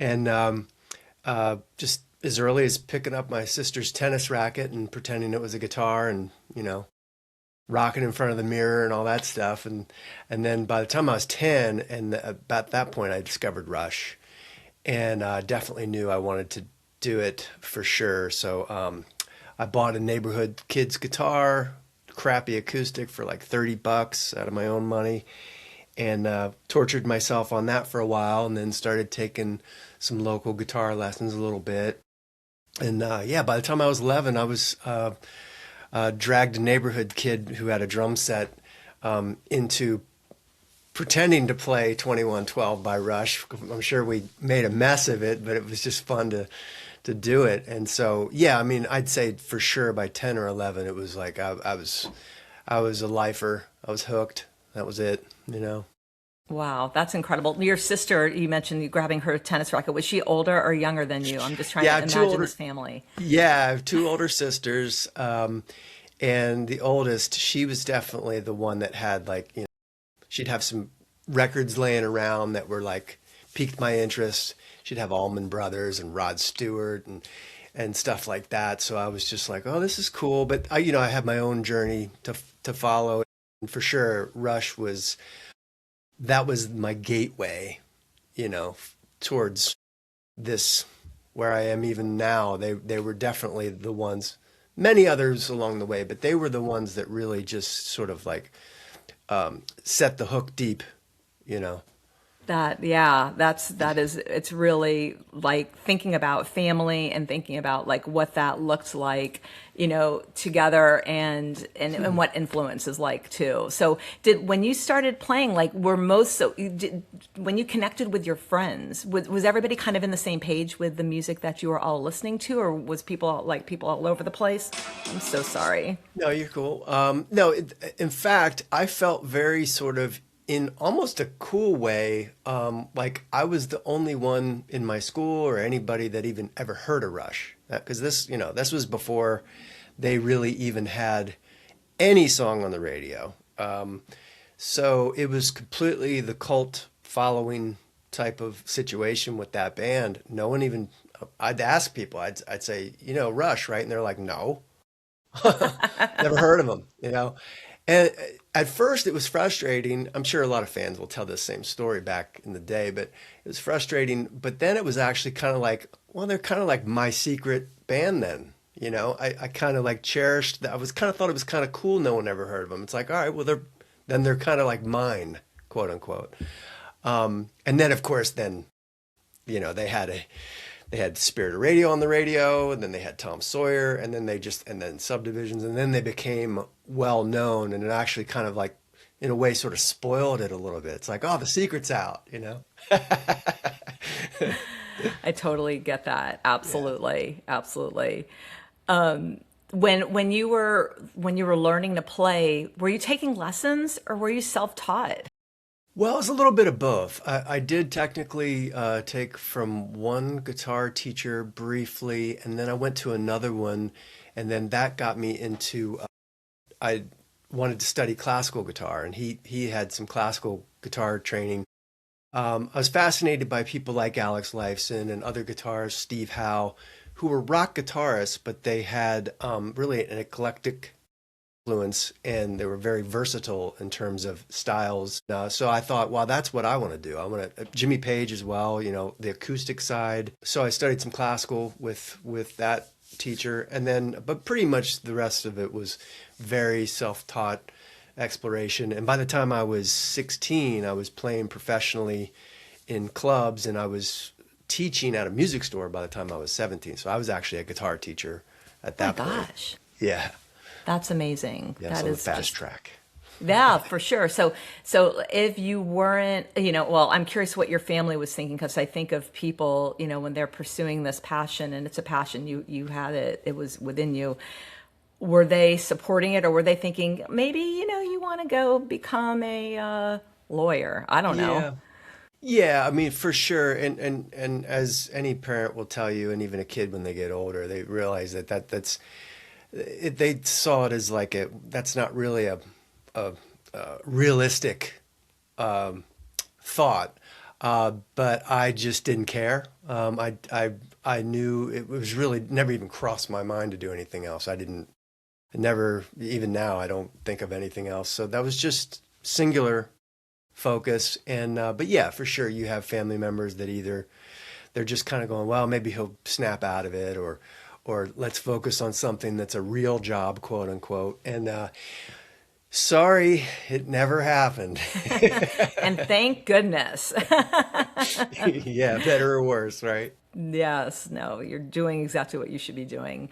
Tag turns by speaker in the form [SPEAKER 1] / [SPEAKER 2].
[SPEAKER 1] And just as early as picking up my sister's tennis racket and pretending it was a guitar and, rocking in front of the mirror and all that stuff. And then by the time I was 10, and about that point, I discovered Rush, and definitely knew I wanted to do it for sure. So I bought a neighborhood kid's guitar, crappy acoustic for like $30 out of my own money, and tortured myself on that for a while, and then started taking some local guitar lessons a little bit. And yeah, by the time I was 11, I was dragged a neighborhood kid who had a drum set into pretending to play 2112 by Rush. I'm sure we made a mess of it, but it was just fun to do it. And so, yeah, I mean, I'd say for sure by 10 or 11, it was like I was a lifer. I was hooked. That was it.
[SPEAKER 2] Wow, that's incredible. Your sister, you mentioned you grabbing her tennis racket. Was she older or younger than you? I'm just trying
[SPEAKER 1] Yeah,
[SPEAKER 2] to
[SPEAKER 1] two
[SPEAKER 2] imagine
[SPEAKER 1] older.
[SPEAKER 2] this family.
[SPEAKER 1] Yeah, I have two older sisters. And the oldest, she was definitely the one that had like, she'd have some records laying around that were like piqued my interest. She'd have Allman Brothers and Rod Stewart and stuff like that. So I was just like, oh, this is cool. But I had my own journey to follow. And for sure, Rush that was my gateway, towards this where I am even now. They were definitely the ones, many others along the way, but they were the ones that really just sort of like set the hook deep, you know.
[SPEAKER 2] Yeah, it's really like thinking about family and thinking about like what that looked like, together and what influence is like too. So when you started playing, like when you connected with your friends, was everybody kind of in the same page with the music that you were all listening to, or was people all over the place? I'm so sorry.
[SPEAKER 1] No, you're cool. No, in fact, I felt very sort of in almost a cool way, like I was the only one in my school or anybody that even ever heard of Rush. Because this was before they really even had any song on the radio. So it was completely the cult following type of situation with that band. No one even, I'd ask people, I'd say, Rush, right? And they're like, no. Never heard of them. And at first it was frustrating. I'm sure a lot of fans will tell this same story back in the day, but it was frustrating. But then it was actually kind of like, well, they're kind of like my secret band then. I kind of like cherished that. I was kind of thought it was kind of cool. No one ever heard of them. It's like, all right, well, they're kind of like mine, quote unquote. And then of course, then, they had Spirit of Radio on the radio, and then they had Tom Sawyer, and then Subdivisions, and then they became well known, and it actually kind of like, in a way, sort of spoiled it a little bit. It's like, oh, the secret's out.
[SPEAKER 2] I totally get that.
[SPEAKER 1] Yeah.
[SPEAKER 2] Absolutely. Absolutely. When you were learning to play, were you taking lessons or were you self-taught?
[SPEAKER 1] Well, it's a little bit of both. I did technically take from one guitar teacher briefly, and then I went to another one, and then that got me into. I wanted to study classical guitar, and he had some classical guitar training. I was fascinated by people like Alex Lifeson and other guitarists, Steve Howe, who were rock guitarists, but they had really an eclectic influence, and they were very versatile in terms of styles. So I thought, well, that's what I want to do. I want to Jimmy Page as well, the acoustic side. So I studied some classical with that teacher, and then but pretty much the rest of it was very self-taught exploration. And by the time I was 16, I was playing professionally in clubs, and I was teaching at a music store by the time I was 17. So I was actually a guitar teacher at
[SPEAKER 2] Oh my
[SPEAKER 1] that point.
[SPEAKER 2] gosh.
[SPEAKER 1] Yeah.
[SPEAKER 2] That's amazing.
[SPEAKER 1] Yes,
[SPEAKER 2] That
[SPEAKER 1] on the
[SPEAKER 2] is
[SPEAKER 1] fast
[SPEAKER 2] just,
[SPEAKER 1] track.
[SPEAKER 2] yeah, for sure. So if you weren't, well, I'm curious what your family was thinking, because I think of people, when they're pursuing this passion, and it's a passion, you had it, it was within you. Were they supporting it, or were they thinking maybe, you want to go become a lawyer? I don't know.
[SPEAKER 1] Yeah. Yeah, I mean, for sure. And as any parent will tell you, and even a kid when they get older, they realize that's they saw it as like that's not really a realistic thought. But I just didn't care. I knew it was really never even crossed my mind to do anything else. I didn't, never, even now, I don't think of anything else. So that was just singular focus. And, but yeah, for sure, you have family members that either they're just kind of going, well, maybe he'll snap out of it, or let's focus on something that's a real job, quote unquote. And, sorry, it never happened.
[SPEAKER 2] And thank goodness.
[SPEAKER 1] Yeah, better or worse, right?
[SPEAKER 2] Yes, no, you're doing exactly what you should be doing.